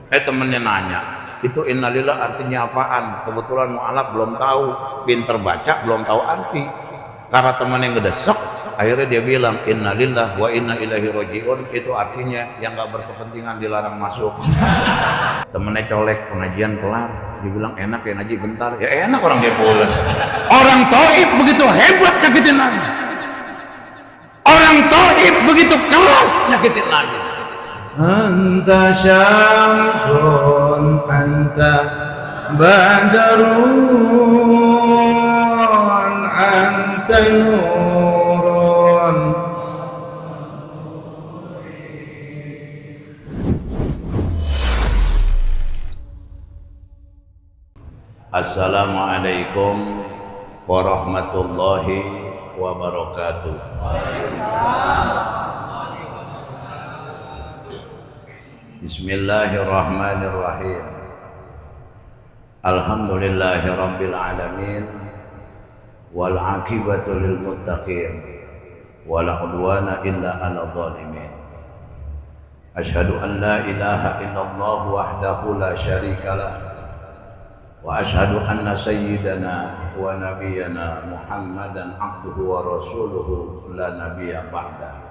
Temennya nanya, itu innalillah artinya apaan? Kebetulan mu'alaf belum tahu, pinter baca belum tahu arti. Karena temannya ngedesek, akhirnya dia bilang innalillah wa inna ilaihi rajiun, itu artinya yang gak berkepentingan dilarang masuk. Temennya colek, pengajian kelar, dia bilang enak ya ngaji bentar. Ya enak orang dia pulas. Orang Taif begitu hebat nyakitin Nabi. Orang Taif begitu keras nyakitin Nabi. Anta syamsun anta badrun anta nurun. Assalamualaikum warahmatullahi wabarakatuh. Bismillahirrahmanirrahim. Alhamdulillahi rabbil alamin wal aqibatu lil muttaqin wala udwana illa 'alal zalimin. Asyhadu an la ilaha illallah wahdahu la syarikalah wa asyhadu anna sayyidana wa nabiyyana Muhammadan abduhu wa rasuluhu la nabiyya ba'da.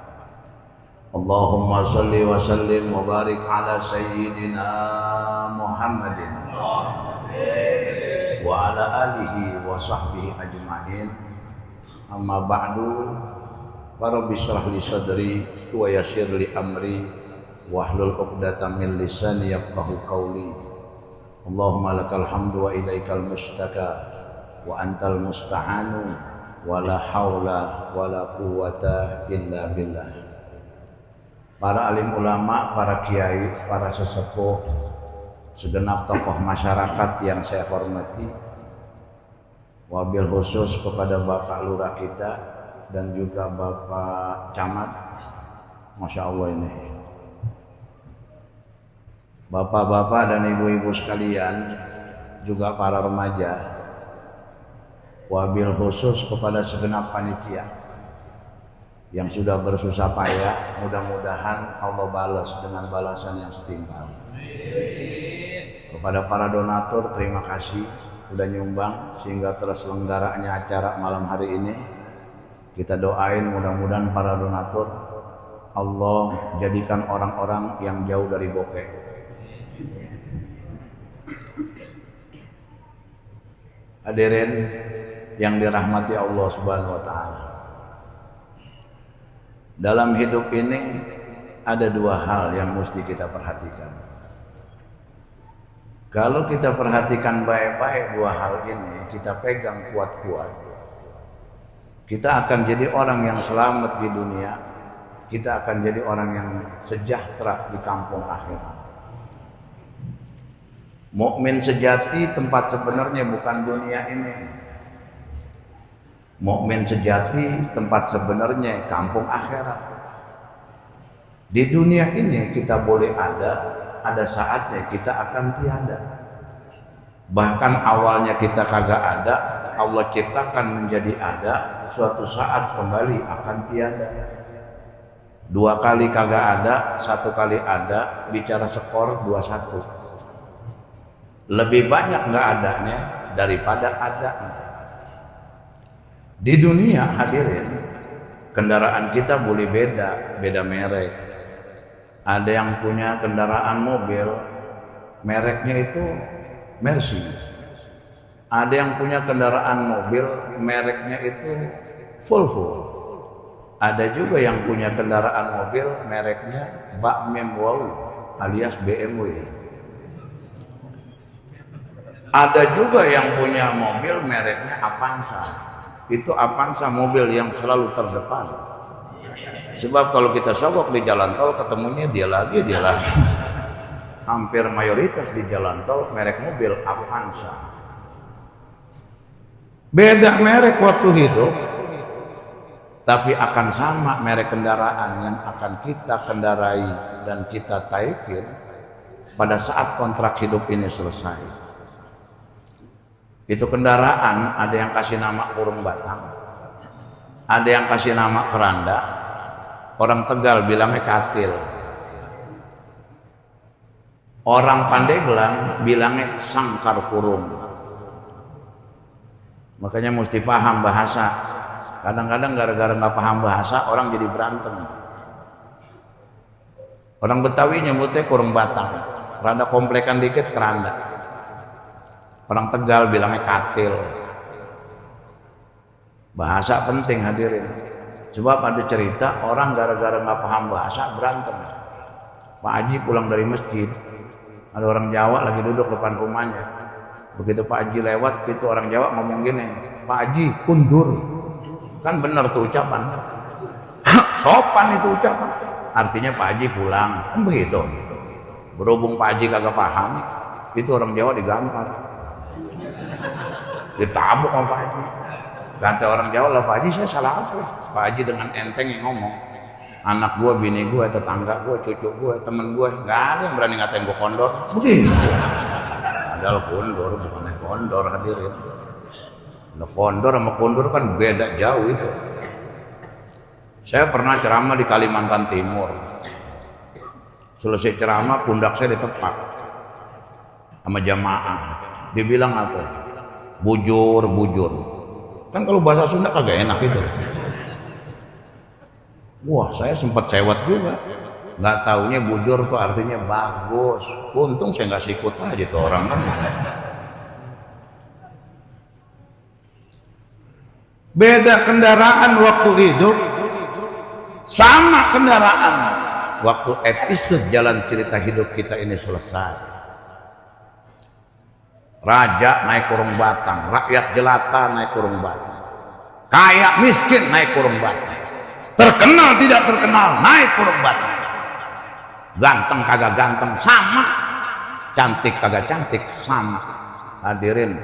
Allahumma salli wa sallim wa barik ala sayyidina Muhammadin wa ala alihi wa sahbihi ajma'in. Amma ba'du, rabbi shrah li sadri wa yassir li amri wahlul 'uqdatam min lisani yafqahu qawli. Allahumma lakal hamdu wa ilaikal mustaka wa antal musta'anu wa la haula wa la quwwata illa billah. Para alim ulama, para kiai, para sesepuh, segenap tokoh masyarakat yang saya hormati, wabil khusus kepada Bapak Lurah kita dan juga Bapak Camat. Masya Allah ini bapak-bapak dan ibu-ibu sekalian, juga para remaja, wabil khusus kepada segenap panitia yang sudah bersusah payah, mudah-mudahan Allah balas dengan balasan yang setimpal. Kepada para donatur, terima kasih sudah nyumbang sehingga terselenggaranya acara malam hari ini. Kita doain mudah-mudahan para donatur Allah jadikan orang-orang yang jauh dari bokeh. Hadirin yang dirahmati Allah Subhanahu wa taala. Dalam hidup ini ada dua hal yang mesti kita perhatikan. Kalau kita perhatikan baik-baik dua hal ini, kita pegang kuat-kuat, kita akan jadi orang yang selamat di dunia, kita akan jadi orang yang sejahtera di kampung akhirat. Mukmin sejati tempat sebenarnya bukan dunia ini. Mukmin sejati tempat sebenarnya kampung akhirat. Di dunia ini kita boleh ada saatnya kita akan tiada. Bahkan awalnya kita kagak ada, Allah ciptakan menjadi ada, suatu saat kembali akan tiada. Dua kali kagak ada, satu kali ada, bicara skor 2-1. Lebih banyak nggak adanya daripada adanya. Di dunia hadirin, kendaraan kita boleh beda merek. Ada yang punya kendaraan mobil, mereknya itu Mercedes. Ada yang punya kendaraan mobil, mereknya itu Volvo. Ada juga yang punya kendaraan mobil, mereknya Bak Mem Wow alias BMW. Ada juga yang punya mobil, mereknya Avanza. Itu Avanza mobil yang selalu terdepan. Sebab kalau kita sogok di jalan tol ketemunya dia lagi. Hampir mayoritas di jalan tol merek mobil Avanza. Beda merek waktu hidup, tapi akan sama merek kendaraan yang akan kita kendarai dan kita taikin pada saat kontrak hidup ini selesai. Itu kendaraan ada yang kasih nama kurung batang, ada yang kasih nama keranda, orang Tegal bilangnya katil. Orang Pandeglang bilangnya sangkar kurung. Makanya mesti paham bahasa. Kadang-kadang gara-gara nggak paham bahasa orang jadi berantem. Orang Betawi nyebutnya kurung batang, rada komplekan dikit keranda. Orang Tegal bilangnya katil. Bahasa penting hadirin. Sebab ada cerita orang gara-gara nggak paham bahasa berantem. Pak Haji pulang dari masjid, ada orang Jawa lagi duduk depan rumahnya. Begitu Pak Haji lewat, itu orang Jawa ngomong gini, Pak Haji kundur. Kan benar tuh ucapan. Sopan itu ucapan. Artinya Pak Haji pulang, kan begitu. Berhubung Pak Haji kagak paham, itu orang Jawa digampar, ditabuk sama Pak Haji. Kata orang Jawa, lah Pak Haji saya salah apa? Pak Haji dengan enteng yang ngomong, anak gua, bini gua, tetangga gua, cucu gua, temen gua, nggak ada yang berani ngatain gua kondor. Begitu. Padahal kondor bukan kondor hadirin. Nah, kondor sama kondor kan beda jauh itu. Saya pernah ceramah di Kalimantan Timur. Selesai ceramah pundak saya ditepak sama jamaah. Dibilang apa? Bujur, bujur. Kan kalau bahasa Sunda kagak enak itu. Wah, saya sempat sewot juga. Nggak taunya bujur tuh artinya bagus. Untung saya nggak sikut aja tuh orang kan. Beda kendaraan waktu hidup, sama kendaraan waktu episode jalan cerita hidup kita ini selesai. Raja naik kurung batang, rakyat jelata naik kurung batang, kaya miskin naik kurung batang, terkenal tidak terkenal naik kurung batang, ganteng kagak ganteng sama, cantik kagak cantik sama. Hadirin,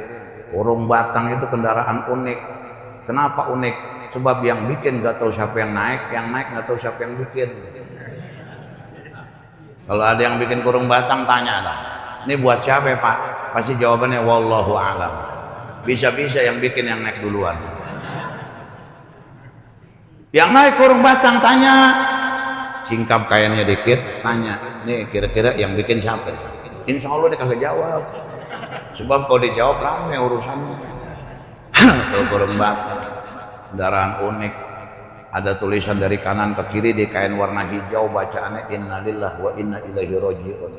kurung batang itu kendaraan unik. Kenapa unik? Sebab yang bikin gak tahu siapa yang naik gak tahu siapa yang bikin. Kalau ada yang bikin kurung batang, tanya lah, ini buat siapa ya Pak? Pasti jawabannya wallahu alam. Bisa-bisa yang bikin yang naik duluan. Yang naik kurung batang tanya, singkap kainnya dikit, tanya, nih kira-kira yang bikin siapa? Insya Allah dia kagak jawab. Sebab kalau dijawab rame urusannya. Kurung batang, kendaraan unik, ada tulisan dari kanan ke kiri di kain warna hijau, bacaannya innalillahi wa inna ilaihi raji'un.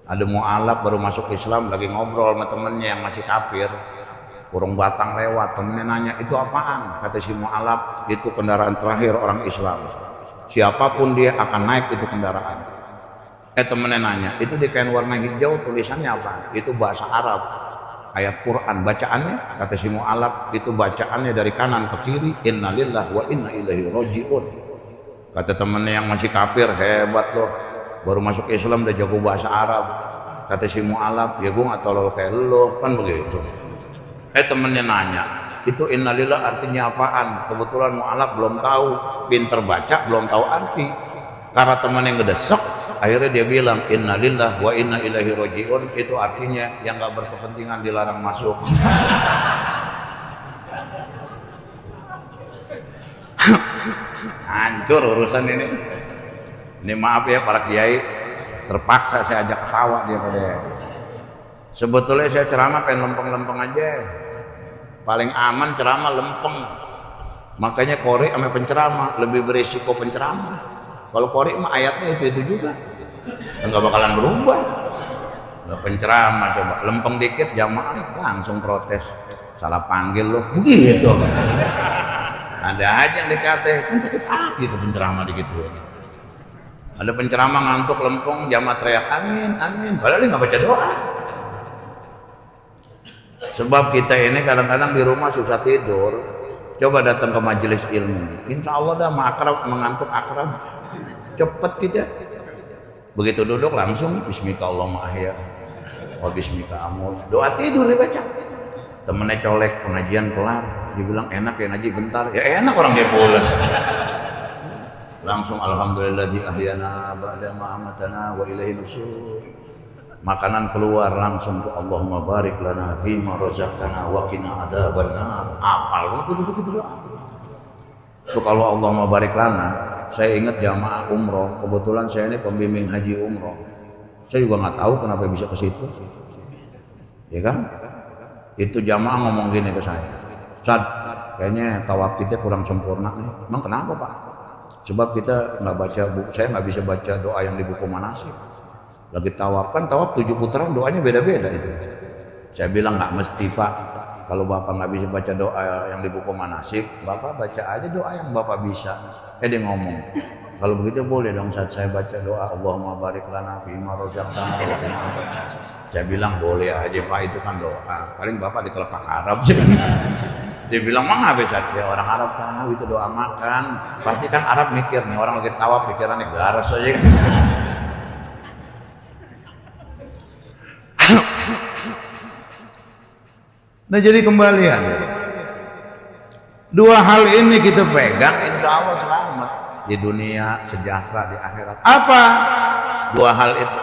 Ada mu'alaf baru masuk Islam, lagi ngobrol sama temennya yang masih kafir. Kurung batang lewat, temennya nanya, itu apaan? Kata si mu'alaf, itu kendaraan terakhir orang Islam, siapapun dia akan naik itu kendaraan. Temennya nanya, itu di kain warna hijau tulisannya apa? Itu bahasa Arab, ayat Quran. Bacaannya, kata si mu'alaf, itu bacaannya dari kanan ke kiri, innalillahi wa inna ilaihi raji'un. Kata temennya yang masih kafir, hebat loh, baru masuk Islam udah jago bahasa Arab. Kata si mu'alaf, ya gue gak tau kayak lo, kan begitu. Temennya nanya, itu innalillah artinya apaan? Kebetulan mu'alaf belum tahu, pinter baca belum tahu arti. Karena teman yang ngedesek, akhirnya dia bilang innalillah wa inna ilaihi raji'un, itu artinya yang gak berkepentingan dilarang masuk. Hancur urusan ini. Ini maaf ya para kiai, terpaksa saya ajak ketawa dia pada. Sebetulnya saya ceramah pengen lempeng-lempeng aja. Paling aman ceramah lempeng. Makanya korek sama penceramah lebih berisiko penceramah. Kalau korek mah ayatnya itu juga, nggak bakalan berubah. Nggak penceramah coba lempeng dikit jamaah langsung protes, salah panggil loh, begitu. Ada aja yang dikata kan sakit hati tuh penceramah digituin. Ada penceramah ngantuk lempeng, jamaah teriak amin amin, padahal dia nggak baca doa. Sebab kita ini kadang-kadang di rumah susah tidur, coba datang ke majelis ilmu, insya Allah dah akrab, mengantuk akrab, cepet kita. Begitu duduk langsung bismika Allahumma ahya wa bismika amut, doa tidur dibaca. Temennya colek, pengajian kelar, dia bilang enak ya ngaji bentar, ya enak orang dia pulas. Langsung alhamdulilladzi ahyana ba'da ma amatana wa ilaihi nusyur. Makanan keluar langsung ke Allahumma barik lana fima razaqtana wa qina adzabannar. Apal itu doa. Itu kalau Allahumma barik lana, saya ingat jamaah umroh, kebetulan saya ini pembimbing haji umroh. Saya juga nggak tahu kenapa bisa ke situ. Ya kan? Itu jamaah ngomong gini ke saya. Ustaz, kayaknya tawaf kita kurang sempurna nih. Emang kenapa Pak? Sebab kita nggak baca buku, saya nggak bisa baca doa yang di buku manasik. Lagi tawaf kan tawaf 7 putaran doanya beda-beda itu. Saya bilang nggak mesti Pak. Kalau Bapak nggak bisa baca doa yang di buku manasik, Bapak baca aja doa yang Bapak bisa. Dia ngomong, kalau begitu boleh dong saat saya baca doa Allahumma barik lana fima razaqtana. Saya bilang boleh aja Pak, itu kan doa. Paling Bapak di kelopak Arab sih. Dia bilang mana bisa ya orang Arab tahu itu doa makan. Pasti kan Arab mikir nih orang lagi tawaf pikirannya garas aja. Nah jadi kembali ya. Dua hal ini kita pegang, insya Allah selamat di dunia, sejahtera di akhirat. Apa dua hal itu?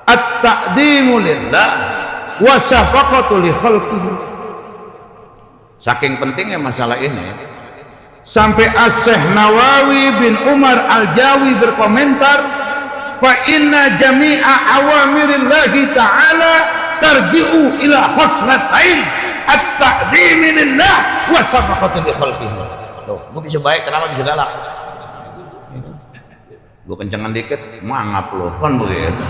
At-taqdimu lillah wa syafaqatu li khalqihi. Saking pentingnya masalah ini sampai As-Syekh Nawawi bin Umar Al-Jawi berkomentar, fa inna jami'a awamirillahi ta'ala tarji'u ila khaslatain at-taqdimi lillah wa syafaqatu li khalqihi. Tuh, gua bisa baik kenapa bisa galak? Gua kencengan dikit, mangap lo, kan begitu.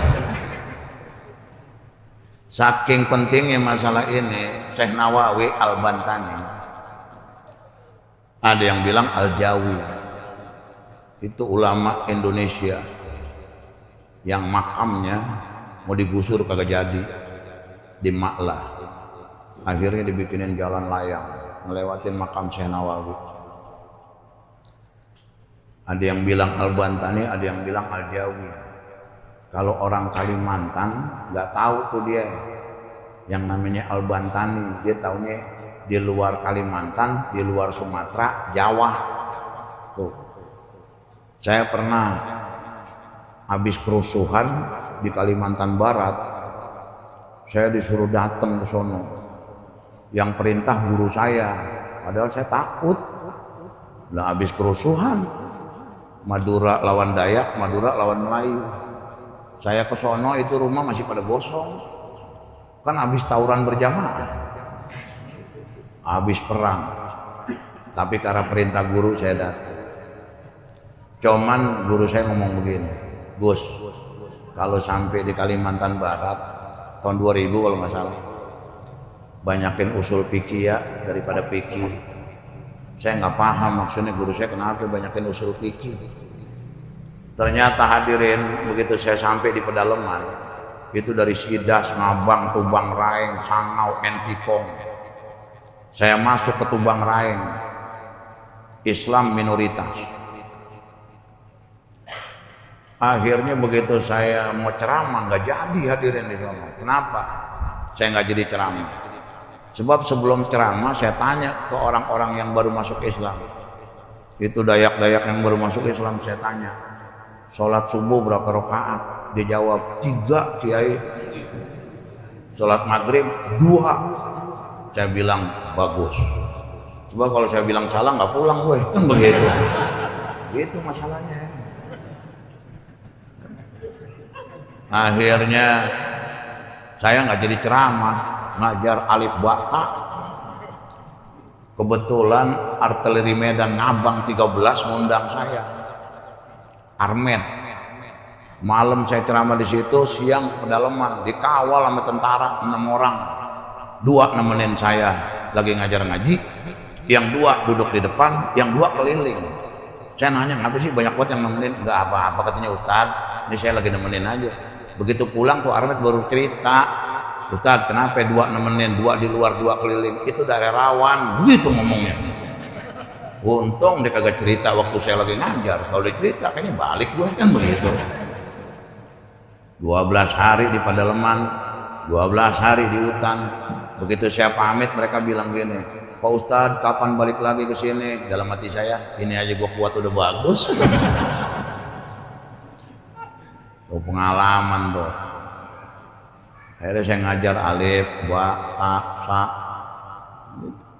Saking pentingnya masalah ini, Syekh Nawawi Al-Bantani, ada yang bilang Al-Jawi, itu ulama Indonesia yang makamnya mau digusur kagak jadi di Ma'lah. Akhirnya dibikinin jalan layang ngelewatin makam Syekh Nawawi. Ada yang bilang Al-Bantani, ada yang bilang Al-Jawi. Kalau orang Kalimantan nggak tahu tuh dia yang namanya Al-Bantani, dia taunya di luar Kalimantan, di luar Sumatera, Jawa. Tuh. Saya pernah habis kerusuhan di Kalimantan Barat, saya disuruh datang ke sono. Yang perintah guru saya, padahal saya takut. Lah habis kerusuhan, Madura lawan Dayak, Madura lawan Melayu. Saya ke sono itu rumah masih pada gosong. Kan habis tawuran berjamaah. Habis perang. Tapi karena perintah guru saya datang. Cuman guru saya ngomong begini, Gus, kalau sampai di Kalimantan Barat tahun 2000 kalau nggak salah, banyakin usul fikih ya daripada fikih. Saya nggak paham maksudnya guru saya kenapa banyakin usul fikih. Ternyata hadirin, begitu saya sampai di pedalaman, itu dari Sidas, Ngabang, Tubang Raeng, Sangau, Entikong. Saya masuk ke Tubang Raeng, Islam minoritas. Akhirnya begitu saya mau ceramah, nggak jadi hadirin di sana. Kenapa? Saya nggak jadi ceramah. Sebab sebelum ceramah saya tanya ke orang-orang yang baru masuk Islam. Itu Dayak-Dayak yang baru masuk Islam, saya tanya, sholat subuh berapa rakaat? Dia jawab 3 Kiai. Sholat maghrib 2. Saya bilang bagus. Coba kalau saya bilang salah nggak pulang gue, kan begitu. Itu masalahnya. Akhirnya saya nggak jadi ceramah, ngajar alif bata. Kebetulan artileri Medan Ngabang 13 ngundang saya. Armet. Malam saya ceramah di situ, siang pedalaman dikawal sama tentara 6 orang. 2 nemenin saya lagi ngajar ngaji, yang 2 duduk di depan, yang 2 keliling. Saya nanya, "Kenapa sih banyak banget yang nemenin?" "Enggak apa-apa," katanya Ustadz, "ini saya lagi nemenin aja." Begitu pulang tuh Armet baru cerita, "Ustadz, kenapa 2 nemenin, 2 di luar, 2 keliling?" "Itu daerah rawan," gitu ngomongnya. Untung dia kagak cerita waktu saya lagi ngajar. Kalau dia cerita kayaknya balik gue, kan begitu. 12 hari di pedalaman, 12 hari di hutan. Begitu saya pamit mereka bilang gini, "Pak Ustadz, kapan balik lagi ke sini?" Dalam hati saya, ini aja gue kuat udah bagus. Tuh pengalaman tuh. Akhirnya saya ngajar alif, ba, ta, sa,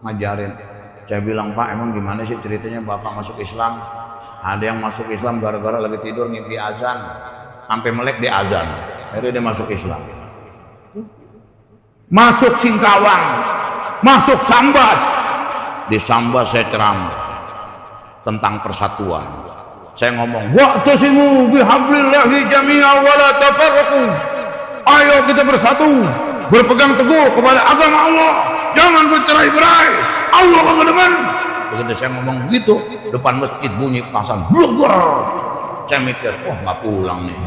ngajarin. Saya bilang, "Pak, emang gimana sih ceritanya Bapak masuk Islam?" "Ada yang masuk Islam gara-gara lagi tidur ngimpi azan, sampai melek di azan." Akhirnya dia masuk Islam. Masuk Singkawang, masuk Sambas. Di Sambas saya ceramah tentang persatuan. Saya ngomong, wa'tasimu bihablillahi jami'an wa la tafarraqu. Ayo kita bersatu, berpegang teguh kepada agama Allah, jangan bercerai-berai. Allah akan demen. Begitu saya ngomong begitu, depan masjid bunyi petasan, blugur. Saya mikir, wah nggak pulang nih.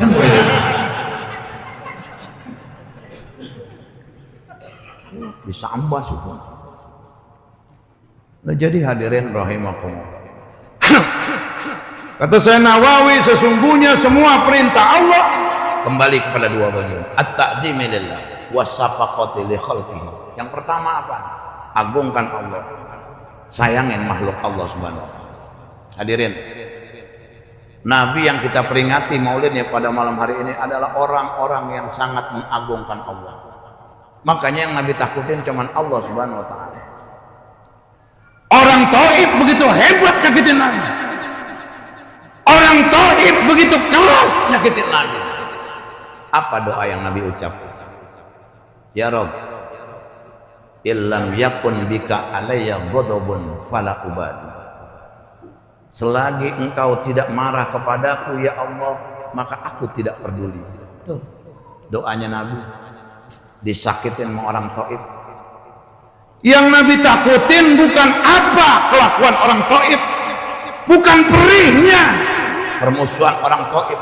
Bisa ambas itu. Nah, jadi hadirin rahimakumullah. Kata saya Nawawi, sesungguhnya semua perintah Allah kembali kepada dua bagian. At-ta'dhimi lillah was-shafaqati li khalqihi. Yang pertama apa? Agungkan Allah. Sayangin makhluk Allah Subhanahu wa taala. Hadirin, Nabi yang kita peringati maulidnya pada malam hari ini adalah orang-orang yang sangat mengagungkan Allah. Makanya yang Nabi takutin cuman Allah Subhanahu wa taala. Orang Taif begitu hebat nyakitin Nabi. Orang Taif begitu keras nyakitin Nabi. Apa doa yang Nabi ucap? Ya Rabb, illam yakun bika alayya ghadabun fala ubadi. Selagi engkau tidak marah kepadaku ya Allah, maka aku tidak peduli. Tuh doanya Nabi. Disakitin sama orang Taif. Yang Nabi takutin bukan apa kelakuan orang Taif, bukan perihnya permusuhan orang Taif,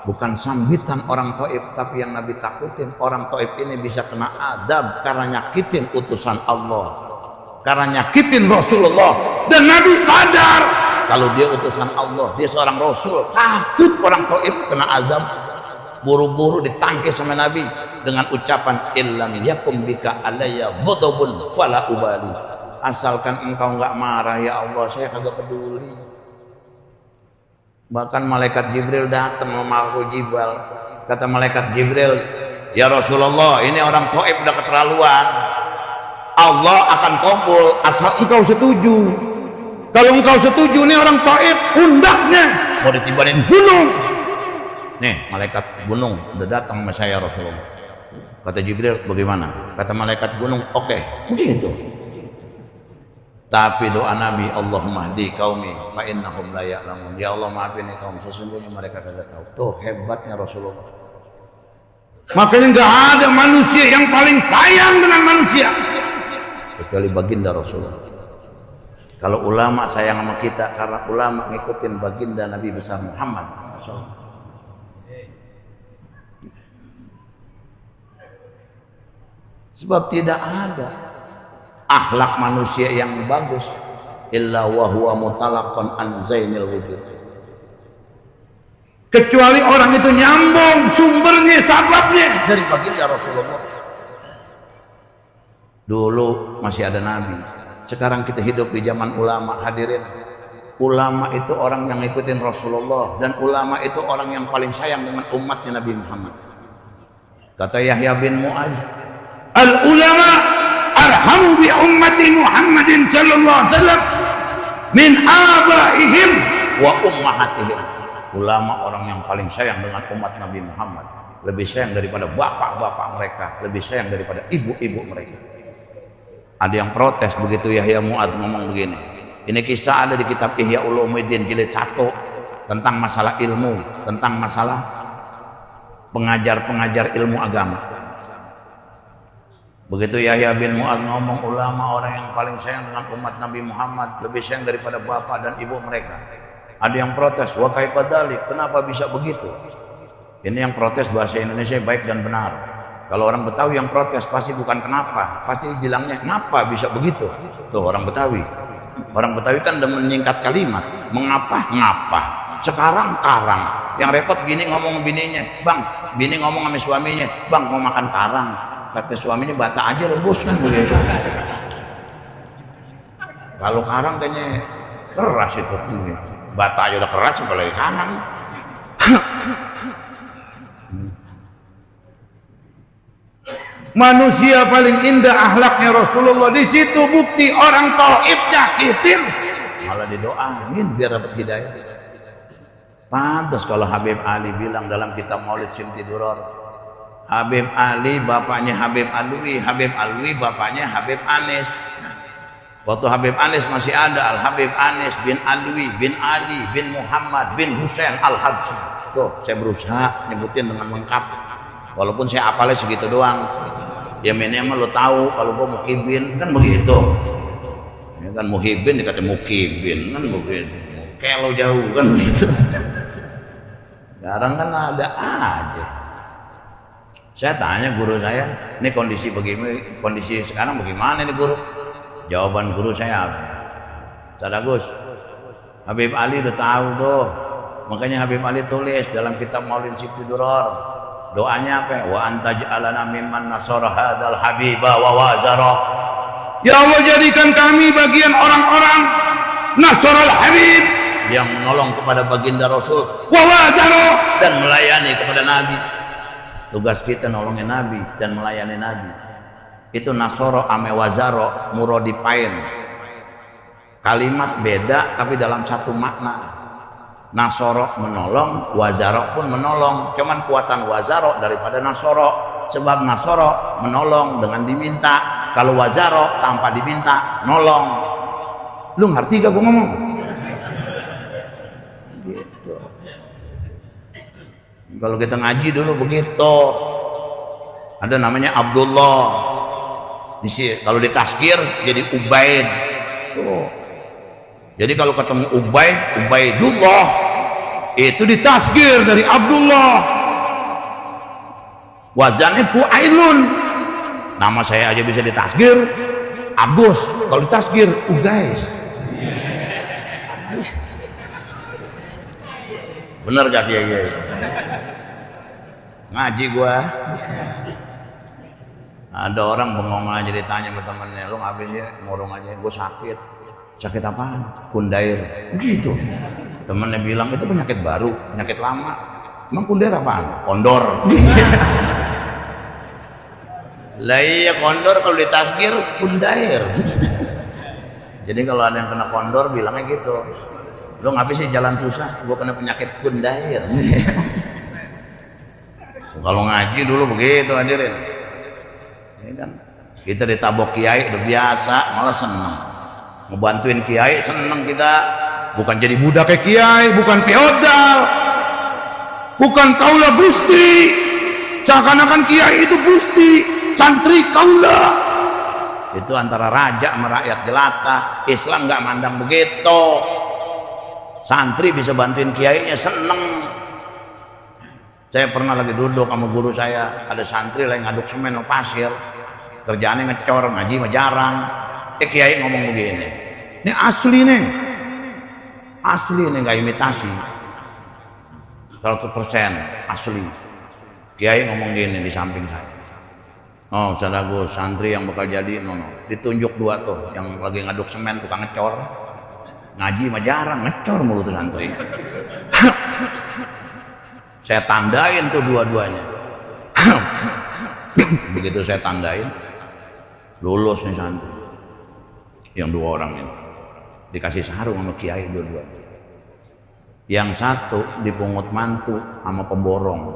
bukan sambitan orang Taif, tapi yang Nabi takutin orang Taif ini bisa kena adab karena nyakitin utusan Allah, karena nyakitin Rasulullah. Dan Nabi sadar kalau dia utusan Allah, dia seorang Rasul, takut orang Taif kena azab. Buru-buru ditangkis sama Nabi dengan ucapan illam yakum bika alayya ghadabun fala ubali. Asalkan engkau enggak marah ya Allah, saya kagak peduli. Bahkan malaikat Jibril datang memakul Jibal. Kata malaikat Jibril, ya Rasulullah, ini orang Taif udah keterlaluan. Allah akan kumpul asal engkau setuju. Kalau engkau setuju, nih orang Taif undaknya mau ditibanin gunung. Nih malaikat gunung udah datang sama saya Rasulullah. Kata Jibril, bagaimana? Kata malaikat gunung, oke, begitu. Tapi doa Nabi, Allahumma hdi qaumi fa innahum la ya'lamun. Ya Allah, maafin kaum, sesungguhnya mereka tidak tahu. Tuh hebatnya Rasulullah. Makanya nggak ada manusia yang paling sayang dengan manusia kecuali baginda Rasulullah. Kalau ulama sayang sama kita karena ulama ngikutin baginda Nabi besar Muhammad SAW. Sebab tidak ada akhlak manusia yang bagus illa wa huwa mutalaqan an zainil wujud, kecuali orang itu nyambung sumbernya, sababnya dari baginda Rasulullah. Dulu masih ada Nabi, sekarang kita hidup di zaman ulama. Hadirin, ulama itu orang yang ngikutin Rasulullah, dan ulama itu orang yang paling sayang dengan umatnya Nabi Muhammad. Kata Yahya bin Mu'adz, al ulama arhamu bi ummati Muhammadin sallallahu alaihi wasallam min abaihim wa ummahatihim. Ulama orang yang paling sayang dengan umat Nabi Muhammad, lebih sayang daripada bapak-bapak mereka, lebih sayang daripada ibu-ibu mereka. Ada yang protes begitu Yahya Mu'adz ngomong begini. Ini kisah ada di kitab Ihya Ulumuddin jilid 1 tentang masalah ilmu, tentang masalah pengajar-pengajar ilmu agama. Begitu Yahya bin Mu'adz ngomong, ulama orang yang paling sayang dengan umat Nabi Muhammad, lebih sayang daripada bapak dan ibu mereka. Ada yang protes, wa kaifa dzalik? Kenapa bisa begitu? Ini yang protes bahasa Indonesia baik dan benar. Kalau orang Betawi yang protes pasti bukan kenapa, pasti bilangnya kenapa bisa begitu. Tuh orang Betawi. Orang Betawi kan udah menyingkat kalimat, mengapa ngapa, sekarang karang. Yang repot bini ngomong bininya, bang, bini ngomong sama suaminya, bang mau makan karang. Kata suaminya, bata aja rebus, kan begitu. Kalau karang kayaknya keras itu, bata aja udah keras apalagi karang. Manusia paling indah akhlaknya Rasulullah. Di situ bukti orang Taif nyakitin malah didoain biar dapat hidayah. Pantas kalau Habib Ali bilang dalam kitab Maulid Simti Duror, Habib Ali bapaknya Habib Alwi, Habib Alwi bapaknya Habib Anis. Waktu Habib Anis masih ada, Al Habib Anis bin Alwi bin Ali bin Muhammad bin Husain Al Habsyi. Tuh, saya berusaha nyebutin dengan lengkap. Walaupun saya apalnya segitu doang. Ya minimal lo tahu kalau gua Muhibin kan begitu. Ya kan Muhibin dikata Mukibin kan begitu. Kalau jauh kan begitu. Sekarang kan ada aja. Saya tanya guru saya, ini kondisi begini, kondisi sekarang bagaimana nih guru? Jawaban guru saya apa? Sadagus, Habib Ali udah tahu tuh, makanya Habib Ali tulis dalam kitab Maulid Sibti Duror, doanya apa? Wa anta ja'alana mimman nasara hadzal habiba wa wazara. Ya Allah, jadikan kami bagian orang-orang Nasrul Habib yang menolong kepada baginda Rasul, wa wazara, dan melayani kepada Nabi. Tugas kita nolongin Nabi dan melayani Nabi. Itu nasoro ame wazaro murodipain. Kalimat beda tapi dalam satu makna. Nasoro menolong, wazaro pun menolong. Cuman kuatan wazaro daripada nasoro. Sebab nasoro menolong dengan diminta. Kalau wazaro tanpa diminta nolong. Lu ngerti gak gue ngomong? Gitu. Kalau kita ngaji dulu begitu, ada namanya Abdullah. Kalau ditaskir jadi Ubaid. Jadi kalau ketemu Ubaidullah itu ditaskir dari Abdullah. Wazannya Fuailun. Nama saya aja bisa ditaskir Agus. Kalau ditaskir Ugais. Bener gak ya? Ngaji gua. Ada orang bengong aja ditanya sama temennya, lu ngapain sih ngurung aja? Gua sakit apaan? Kundair gitu. Temennya bilang itu penyakit baru, penyakit lama. Emang kundair apaan? Kondor. Lah iya, kondor kalau ditaskir kundair. Jadi kalau ada yang kena kondor bilangnya gitu, lu ngapain sih jalan susah? Gua kena penyakit kundair. Kalau ngaji dulu begitu hadirin, ya kan? Kita ditabok kiai udah biasa, malah seneng. Ngebantuin kiai seneng kita, bukan jadi budak kayak kiai, bukan feodal, bukan kaula gusti. Seakan-akan kiai itu gusti, santri kaula. Itu antara raja sama rakyat jelata. Islam nggak mandang begitu. Santri bisa bantuin kiainya seneng. Saya pernah lagi duduk sama guru saya, ada santri lagi ngaduk semen sama pasir, kerjaannya ngecor, ngaji mah jarang. Kiai ngomong begini, ini asli nih, nggak imitasi, 100% asli. Kiai ngomong gini di samping saya, oh Sadagus, santri yang bakal jadi, ditunjuk dua tuh, yang lagi ngaduk semen tukang ngecor, ngaji mah jarang, ngecor mulu tuh santri. Saya tandain tuh dua-duanya. Begitu saya tandain, lulus nih santri. Yang dua orang ini dikasih sarung sama kiai dua-duanya. Yang satu dipungut mantu sama pemborong.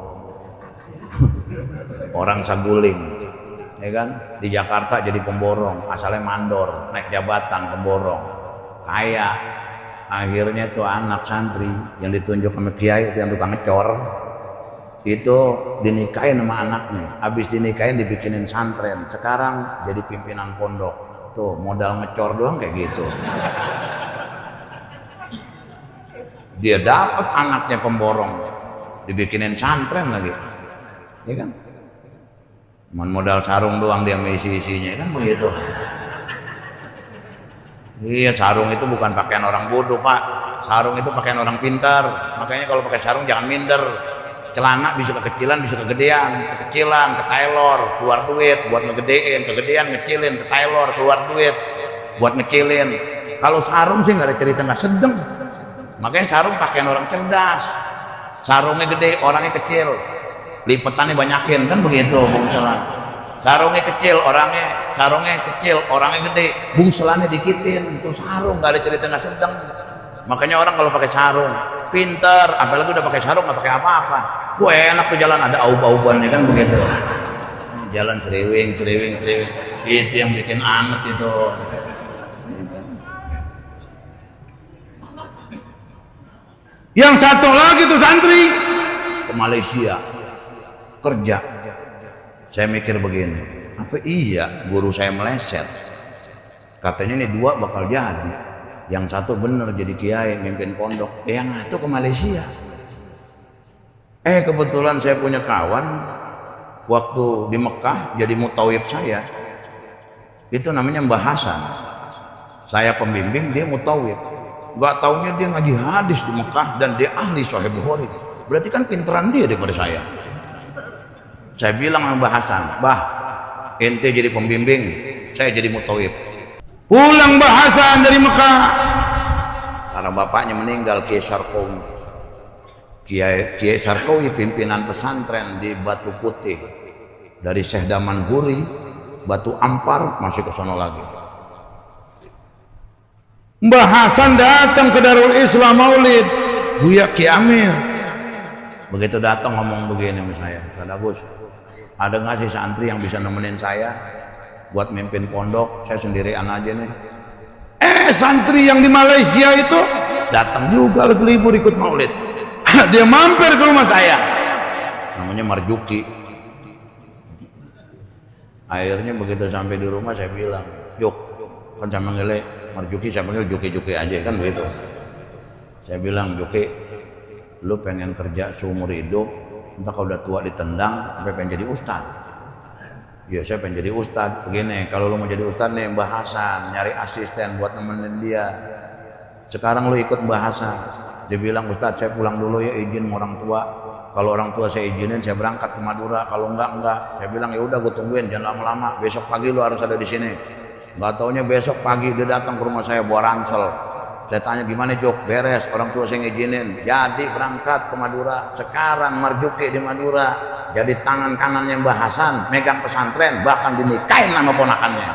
Orang Saguling, ya kan? Di Jakarta jadi pemborong, asalnya mandor, naik jabatan pemborong, kaya. Akhirnya tuh anak santri yang ditunjuk sama kiai itu yang tukang ngecor, itu dinikahin sama anaknya. Habis dinikahin dibikinin santren. Sekarang jadi pimpinan pondok. Tuh modal ngecor doang kayak gitu. Dia dapat anaknya pemborong, dibikinin santren lagi, ya kan? Modal sarung doang dia isi-isinya, kan begitu. Iya, sarung itu bukan pakaian orang bodoh, Pak. Sarung itu pakaian orang pintar. Makanya kalau pakai sarung jangan minder. Celana bisa kekecilan, bisa kegedean. Kekecilan, ke tailor, keluar duit buat ngegedein. Kegedean, ngecilin, ke tailor, keluar duit buat ngecilin. Kalau sarung sih nggak ada cerita, nggak sedeng. Makanya sarung pakaian orang cerdas. Sarungnya gede, orangnya kecil. Lipetannya banyakin, kan begitu, Bung Selan. Sarungnya kecil, sarungnya kecil, orangnya gede, bungselannya dikitin. Itu sarung, nggak ada cerita nggak sedang. Makanya orang kalau pakai sarung, pinter, apalagi udah pakai sarung nggak pakai apa-apa. Gue enak tuh jalan, ada aub-aubannya kan begitu. Jalan ceriwing, itu yang bikin anget itu. Yang satu lagi tuh santri ke Malaysia kerja. Saya mikir begini, apa iya guru saya meleset? Katanya ini dua bakal jadi, yang satu bener jadi kiai mimpin pondok, yang satu ke Malaysia. Kebetulan saya punya kawan waktu di Mekah jadi mutawib saya, itu namanya Mbah Hasan. Saya pembimbing, dia mutawib. Gak taunya dia ngaji hadis di Mekah dan dia ahli Sahih Bukhari. Berarti kan pinteran dia daripada saya. Saya bilang sama Mbah Hasan, Mbah, ente jadi pembimbing, saya jadi mutawib. Pulang Mbah Hasan dari Mekah karena bapaknya meninggal, Kiai Sarkowi. Kiai Sarkowi pimpinan pesantren di Batu Putih, dari Syekh Daman Guri, Batu Ampar, masih ke sono lagi. Mbah Hasan datang ke Darul Islam Maulid, Buya Ki Amir. Begitu datang ngomong begini sama saya, Ustaz Agus, ada nggak sih santri yang bisa nemenin saya buat mimpin pondok? Saya sendirian aja nih. Santri yang di Malaysia itu datang juga lagi libur ikut Maulid. Dia mampir ke rumah saya, namanya Marjuki. Akhirnya begitu sampai di rumah saya bilang, Juk, kan saya manggilnya Marjuki, saya panggil Juki aja kan begitu. Saya bilang, Juki, lu pengen kerja seumur hidup, entah kalau udah tua ditendang, sampai pengen jadi ustad. Ya saya pengen jadi ustad. Begini, kalau lu mau jadi ustad nih, Mbah Hasan nyari asisten buat nemenin dia. Sekarang lu ikut Mbah Hasan. Dia bilang, Ustad saya pulang dulu ya, izin sama orang tua. Kalau orang tua saya izinin, saya berangkat ke Madura. Kalau enggak. Saya bilang, ya udah gue tungguin, jangan lama-lama. Besok pagi lu harus ada di sini. Nggak taunya besok pagi dia datang ke rumah saya bawa ransel. Saya tanya, gimana Jok? Beres, orang tua saya ngizinin. Jadi berangkat ke Madura. Sekarang Marjuki di Madura jadi tangan kanannya Mbah Hasan, megang pesantren, bahkan dinikahin sama ponakannya.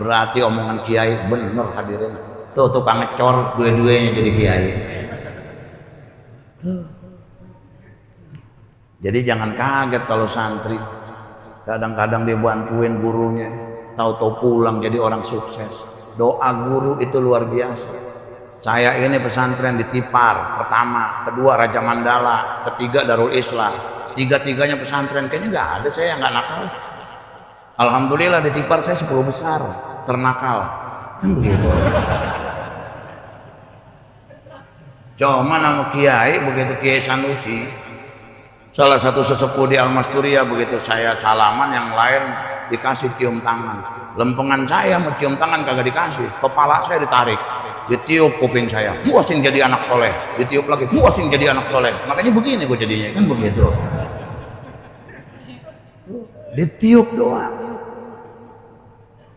Berarti omongan kiai bener hadirin. Tuh tukang ngecor dua-duanya jadi kiai. Jadi jangan kaget kalau santri kadang-kadang dia bantuin gurunya, tahu-tahu pulang jadi orang sukses. Doa guru itu luar biasa. Saya ini pesantren di Tipar pertama, kedua Raja Mandala, ketiga Darul Islam. Tiga-tiganya pesantren, kayaknya nggak ada saya yang nggak nakal. Alhamdulillah di Tipar saya 10 besar ternakal. Begitu. Cuma nama kiai, begitu Kiai Sanusi, salah satu sesepuh di Almasturia, begitu saya salaman, yang lain dikasih cium tangan. Lempengan saya mau cium tangan kagak dikasih, kepala saya ditarik, ditiup kuping saya, puasin jadi anak soleh, ditiup lagi, puasin jadi anak soleh. Makanya begini gue jadinya, kan begitu. Ditiup doang.